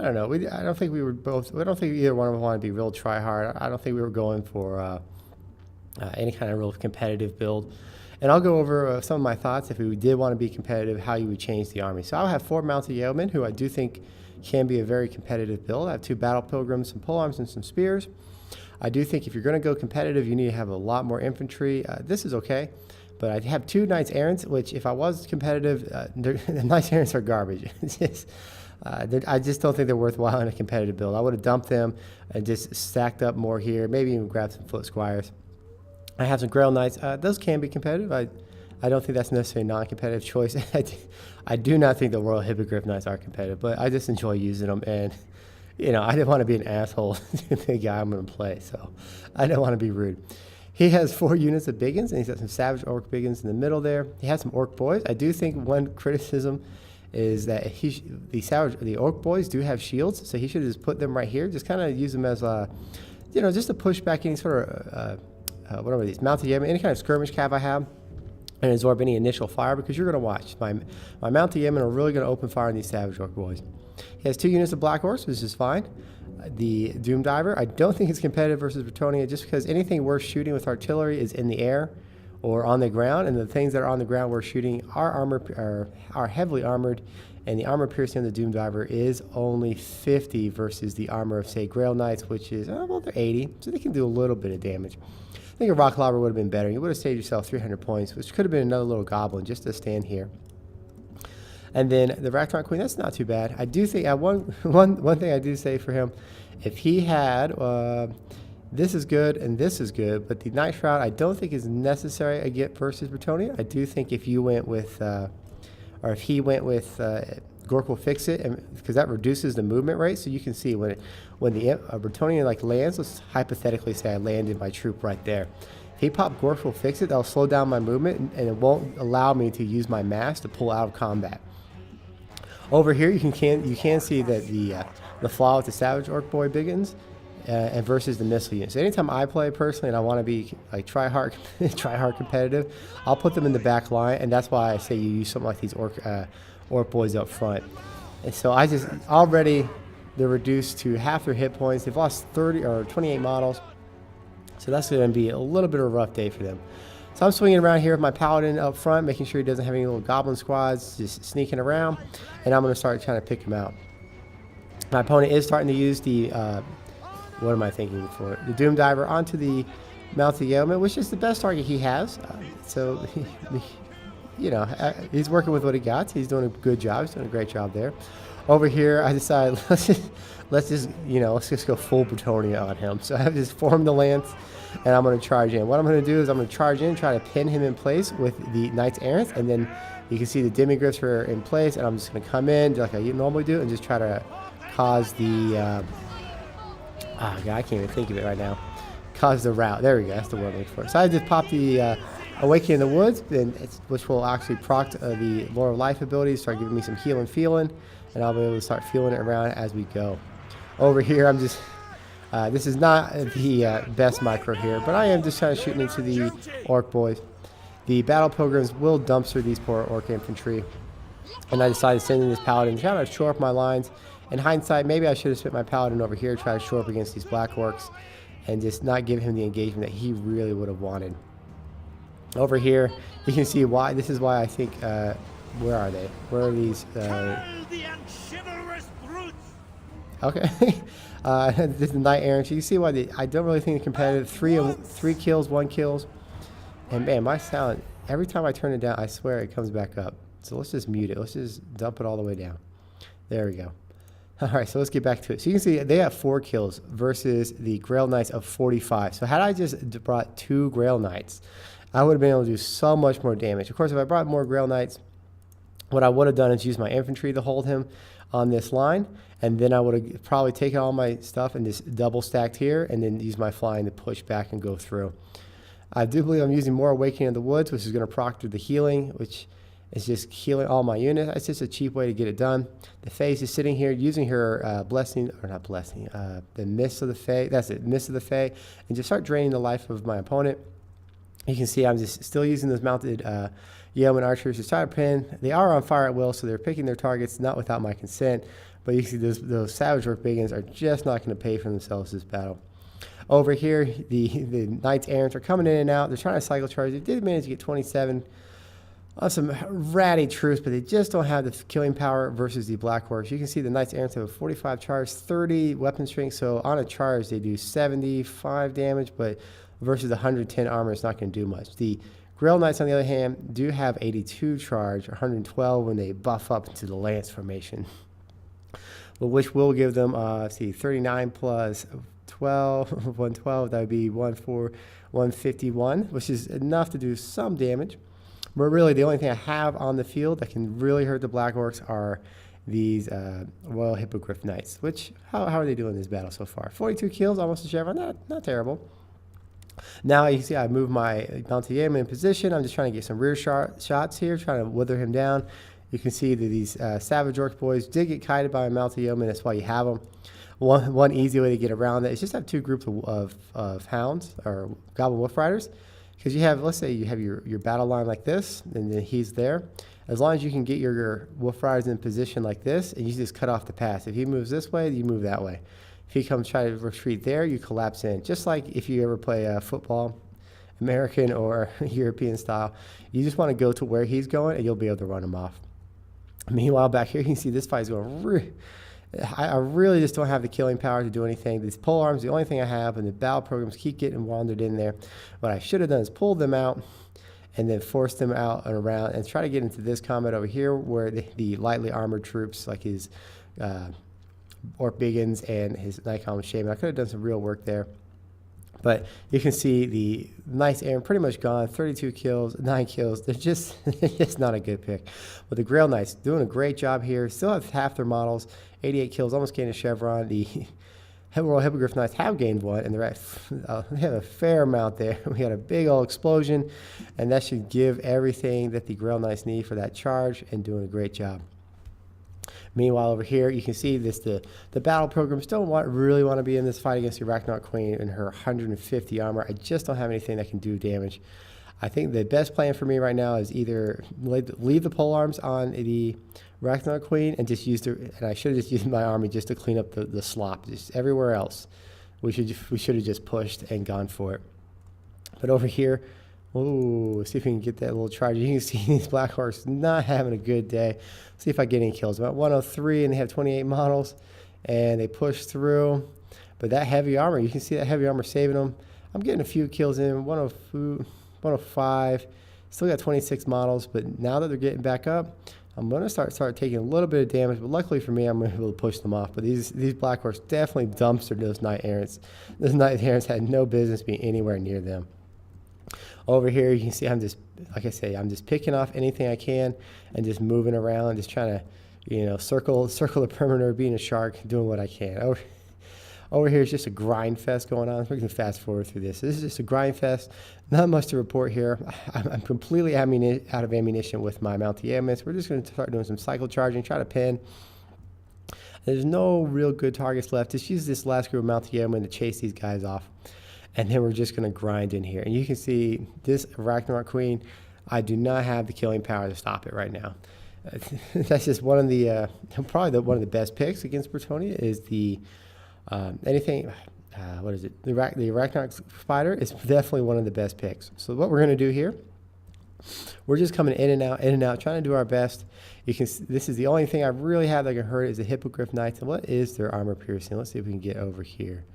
don't know. I don't think we were both. I don't think either one of us wanted to be real try hard. I don't think we were going for any kind of real competitive build. And I'll go over some of my thoughts if we did want to be competitive, how you would change the army. So I'll have 4 mounted yeomen, who I do think can be a very competitive build. I have 2 battle pilgrims, some polearms, and some spears. I do think if you're going to go competitive, you need to have a lot more infantry. This is okay, but I have 2 knights errants, which if I was competitive, the knights errants are garbage. I just don't think they're worthwhile in a competitive build. I would have dumped them and just stacked up more here, maybe even grabbed some foot squires. I have some Grail Knights. Those can be competitive. I don't think that's necessarily a non-competitive choice. I do not think the Royal Hippogriff Knights are competitive, but I just enjoy using them. And, you know, I didn't want to be an asshole to the guy I'm going to play, so I didn't want to be rude. He has 4 units of Biggins, and he's got some Savage Orc Biggins in the middle there. He has some Orc Boys. I do think one criticism is that the Orc Boys do have shields, so he should have just put them right here. Just kind of use them as, you know, just to push back any sort of, whatever these, mounted yeomen, any kind of skirmish cav I have, and absorb any initial fire, because you're going to watch. My mounted yeomen are really going to open fire on these Savage Orc Boys. He has 2 units of Black Horse, which is fine. The Doom Diver, I don't think it's competitive versus Bretonnia, just because anything worth shooting with artillery is in the air or on the ground, and the things that are on the ground we're shooting are heavily armored, and the armor piercing on the Doom Diver is only 50 versus the armor of, say, Grail Knights, which is, well, they're 80, so they can do a little bit of damage. I think a Rock Lobber would have been better. You would have saved yourself 300 points, which could have been another little goblin just to stand here. And then the Ragnarok Queen, that's not too bad. I do think, one thing I do say for him, if he had, this is good and this is good, but the Night Shroud I don't think is necessary again versus Bretonnia. I do think if you went with, or if he went with Gork will fix it, because that reduces the movement rate. So you can see when the Bretonnia like lands, let's hypothetically say I landed my troop right there. If he popped Gork will fix it, that'll slow down my movement, and it won't allow me to use my mass to pull out of combat. Over here, you can see that the flaw with the Savage Orc Boy Biggins and versus the missile units. So anytime I play personally and I want to be like try hard competitive, I'll put them in the back line, and that's why I say you use something like these Orc Boys up front. And so I just already they're reduced to half their hit points. They've lost 30 or 28 models, so that's going to be a little bit of a rough day for them. So I'm swinging around here with my Paladin up front, making sure he doesn't have any little goblin squads just sneaking around, and I'm going to start trying to pick him out. My opponent is starting to use the, what am I thinking for? The Doom Diver onto the Mounted Yeoman, which is the best target he has. So, you know, he's working with what he got. He's doing a good job. He's doing a great job there. Over here, I decided, let's just go full Bretonnia on him. So I just formed the lance, and I'm going to charge in. What I'm going to do is I'm going to charge in, try to pin him in place with the Knights Errant, and then you can see the Demigryphs are in place, and I'm just going to come in like I normally do and just try to cause the, God, I can't even think of it right now. Cause the rout. There we go. That's the word I'm looking for. So I just popped the Awakening in the Woods, which will actually proc the Lore of Life abilities, start giving me some healing feeling, and I'll be able to start feeling it around as we go. Over here, I'm just, this is not the best micro here, but I am just kind of shooting into the Orc Boys. The Battle Pilgrims will dumpster these poor Orc infantry, and I decided to send in this Paladin to try to shore up my lines. In hindsight, maybe I should have spent my Paladin over here, try to shore up against these Black Orcs, and just not give him the engagement that he really would have wanted. Over here, you can see why. This is why I think, where are they? Where are these? Okay. This is the Knight Errant. You can see why I don't really think the competitive. Three kills, 1 kills. And man, my sound, every time I turn it down, I swear it comes back up. So let's just mute it. Let's just dump it all the way down. There we go. All right, so let's get back to it. So you can see they have 4 kills versus the Grail Knights of 45. So had I just brought 2 Grail Knights, I would have been able to do so much more damage. Of course, if I brought more Grail Knights, what I would have done is use my infantry to hold him on this line, and then I would have probably taken all my stuff and just double stacked here, and then use my flying to push back and go through. I do believe I'm using more Awakening in the Woods, which is going to proc through the healing, which is just healing all my units. It's just a cheap way to get it done. The Fae is sitting here using her blessing, or not blessing, the Mist of the Fae. That's it, Mist of the Fae, and just start draining the life of my opponent. You can see I'm just still using those mounted Yeoman archers to try to pin. They are on fire at will, so they're picking their targets, not without my consent. But you see those Savage Orc Biggins are just not going to pay for themselves this battle. Over here, the Knights Errants are coming in and out. They're trying to cycle charge. They did manage to get 27 on some ratty troops, but they just don't have the killing power versus the Black Orcs. You can see the Knights Errants have a 45 charge, 30 weapon strength. So on a charge, they do 75 damage, but versus 110 armor, it's not going to do much. The Grail Knights, on the other hand, do have 82 charge, 112 when they buff up into the Lance formation. But which will give them, 39 plus 12, 112, that would be 151, which is enough to do some damage. But really, the only thing I have on the field that can really hurt the Black Orcs are these Royal Hippogriff Knights, which, how are they doing in this battle so far? 42 kills, almost a chevron, not terrible. Now you can see I move my Mounted Yeoman in position. I'm just trying to get some rear shots here, trying to wither him down. You can see that these Savage Orc boys did get kited by a Mounted Yeoman. That's why you have them. One easy way to get around that is just have two groups of hounds or Goblin Wolf Riders. Because you have, let's say you have your battle line like this, and then he's there. As long as you can get your Wolf Riders in position like this, and you just cut off the pass. If he moves this way, you move that way. If he comes try to retreat there, you collapse in. Just like if you ever play football, American or European style, you just want to go to where he's going, and you'll be able to run him off. Meanwhile, back here, you can see this fight is going I really just don't have the killing power to do anything. These pole arms, the only thing I have, and the battle programs keep getting wandered in there. What I should have done is pulled them out and then forced them out and around and try to get into this combat over here where the lightly armored troops like his Orc Biggins and his Nikon Shaman. I could have done some real work there. But you can see the Knights Errant pretty much gone, 32 kills, 9 kills. They're just not a good pick. But the Grail Knights doing a great job here. Still have half their models, 88 kills, almost gained a chevron. The Royal Hippogriff Knights have gained one, and they have a fair amount there. We had a big old explosion, and that should give everything that the Grail Knights need for that charge, and doing a great job. Meanwhile, over here, you can see this the battle programs don't really want to be in this fight against the Arachnarch Queen and her 150 armor. I just don't have anything that can do damage. I think the best plan for me right now is either leave the pole arms on the Arachnarch Queen and just use and I should have just used my army just to clean up the slop. Just everywhere else, we should have just pushed and gone for it. But over here, ooh, see if we can get that little charge. You can see these Black Orcs not having a good day. See if I get any kills. About 103, and they have 28 models, and they push through. But that heavy armor, you can see that heavy armor saving them. I'm getting a few kills in, 105. Still got 26 models, but now that they're getting back up, I'm going to start taking a little bit of damage. But luckily for me, I'm able to push them off. But these Black Orcs definitely dumpstered those Knight Errants. Those Knight Errants had no business being anywhere near them. Over here, you can see I'm just, like I say, I'm just picking off anything I can and just moving around, just trying to, circle the perimeter, being a shark, doing what I can. Over here is just a grind fest going on. We can fast forward through this. This is just a grind fest. Not much to report here. I'm completely out of ammunition with my Mounted Yeoman. We're just going to start doing some cycle charging, try to pin. There's no real good targets left. Just use this last group of Mounted Yeoman to chase these guys off. And then we're just going to grind in here. And you can see this Arachnarch Queen, I do not have the killing power to stop it right now. That's just one of the, probably one of the best picks against Bretonnia is the, what is it? The Arachnarch Spider is definitely one of the best picks. So what we're going to do here, we're just coming in and out, trying to do our best. You can see, this is the only thing I really have that can hurt is the Hippogriff Knights. And what is their armor piercing? Let's see if we can get over here.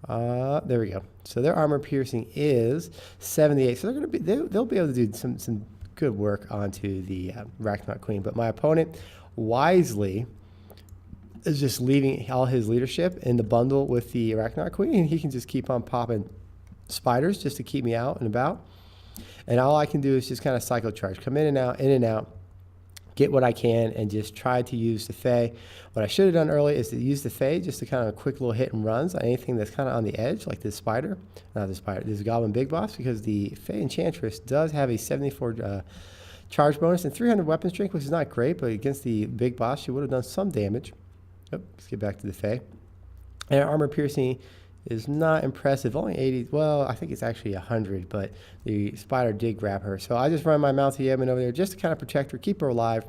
There we go. So their armor piercing is 78. So they'll be able to do some good work onto the Arachnarch Queen. But my opponent wisely is just leaving all his leadership in the bundle with the Arachnarch Queen, and he can just keep on popping spiders just to keep me out and about. And all I can do is just kind of cycle charge, come in and out, get what I can, and just try to use the Fae. What I should have done early is to use the Fae just to kind of quick little hit and runs on anything that's kind of on the edge, like this spider. Not this spider, this Goblin Big Boss, because the Fae Enchantress does have a 74 charge bonus and 300 weapon strength, which is not great, but against the Big Boss, she would have done some damage. Oh, let's get back to the Fae. And her armor piercing is not impressive. Only 80. Well, I think it's actually 100, but the spider did grab her. So I just run my Mounted Yeoman over there just to kind of protect her, keep her alive.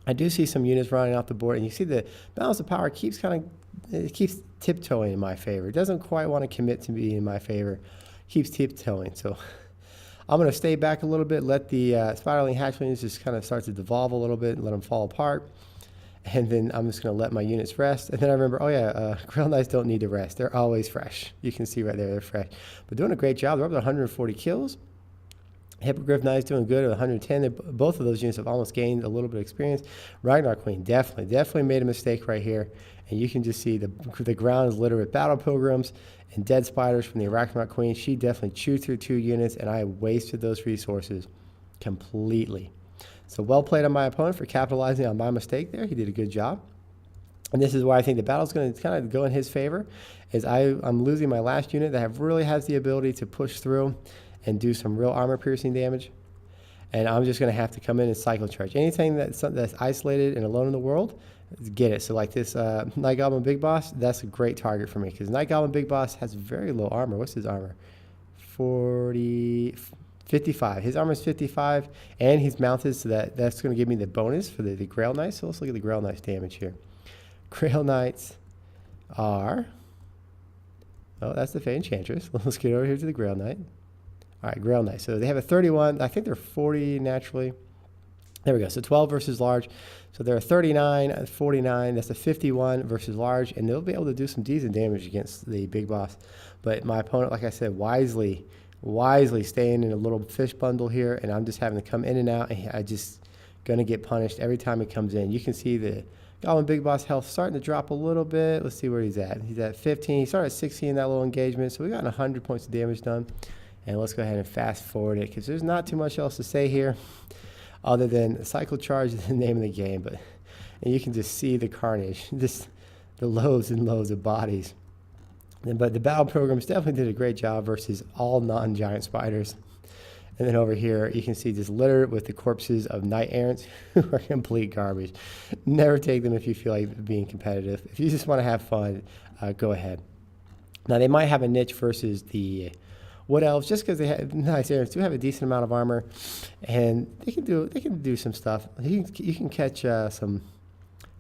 I do see some units running off the board, and you see the balance of power keeps it keeps tiptoeing in my favor. It doesn't quite want to commit to be in my favor. Keeps tiptoeing. So I'm going to stay back a little bit, let the spiraling hatchlings just kind of start to devolve a little bit and let them fall apart. And then I'm just going to let my units rest. And then I remember, oh yeah, Grail Knights don't need to rest. They're always fresh. You can see right there, they're fresh. But doing a great job. They're up to 140 kills. Hippogriff Knight's doing good at 110. Both of those units have almost gained a little bit of experience. Ragnar Queen definitely made a mistake right here. And you can just see the ground is littered with battle pilgrims and dead spiders from the Arachnarch Queen. She definitely chewed through 2 units, and I wasted those resources completely. So well played on my opponent for capitalizing on my mistake there. He did a good job. And this is why I think the battle's going to kind of go in his favor, is I'm losing my last unit that really has the ability to push through and do some real armor-piercing damage. And I'm just going to have to come in and cycle charge. Anything that's isolated and alone in the world, get it. So like this Night Goblin Big Boss, that's a great target for me, because Night Goblin Big Boss has very low armor. What's his armor? 55. His armor is 55, and he's mounted, so that's going to give me the bonus for the Grail Knights. So let's look at the Grail Knights damage here. Grail Knights are... Oh, that's the Fey Enchantress. Let's get over here to the Grail Knight. All right, Grail Knight. So they have a 31. I think they're 40 naturally. There we go. So 12 versus large. So they're a 39, 49. That's a 51 versus large. And they'll be able to do some decent damage against the big boss. But my opponent, like I said, wisely staying in a little fish bundle here. And I'm just having to come in and out. And I just going to get punished every time he comes in. You can see the Goblin Big Boss health starting to drop a little bit. Let's see where he's at. He's at 15. He started at 16 in that little engagement. So we got 100 points of damage done. And let's go ahead and fast forward it, because there's not too much else to say here other than cycle charge is the name of the game. And you can just see the carnage, the loads and loads of bodies. But the battle programs definitely did a great job versus all non-giant spiders. And then over here, you can see just littered with the corpses of knight errants who are complete garbage. Never take them if you feel like being competitive. If you just want to have fun, go ahead. Now, they might have a niche versus the Wood Elves, just because they have nice errants, do have a decent amount of armor, and they can do some stuff. You can catch some,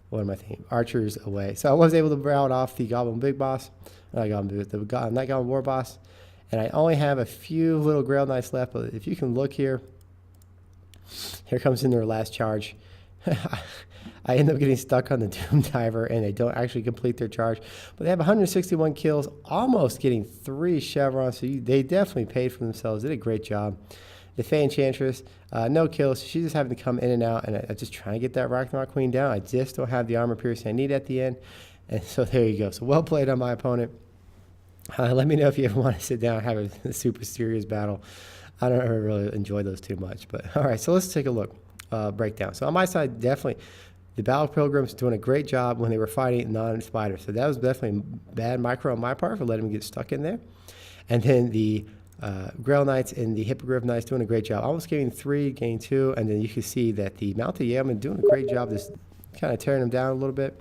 what am I thinking, archers away. So I was able to rout off the Goblin Big Boss, the Night Goblin War Boss, and I only have a few little Grail Knights left. But if you can look here, here comes in their last charge. I end up getting stuck on the Doom Diver, and they don't actually complete their charge. But they have 161 kills, almost getting 3 chevrons. So they definitely paid for themselves. Did a great job. The Fey Enchantress, no kills. She's just having to come in and out, and I just trying to get that Ragnarok Queen down. I just don't have the armor piercing I need at the end. And so there you go. So well played on my opponent. Let me know if you ever want to sit down and have a super serious battle. I don't ever really enjoy those too much. But all right, so let's take a look. Breakdown. So on my side, definitely the Battle Pilgrims doing a great job when they were fighting non-spiders. So that was definitely bad micro on my part for letting them get stuck in there. And then the Grail Knights and the Hippogriff Knights doing a great job. Almost getting 3, getting 2, and then you can see that the Mounted Yeomen doing a great job just kind of tearing them down a little bit.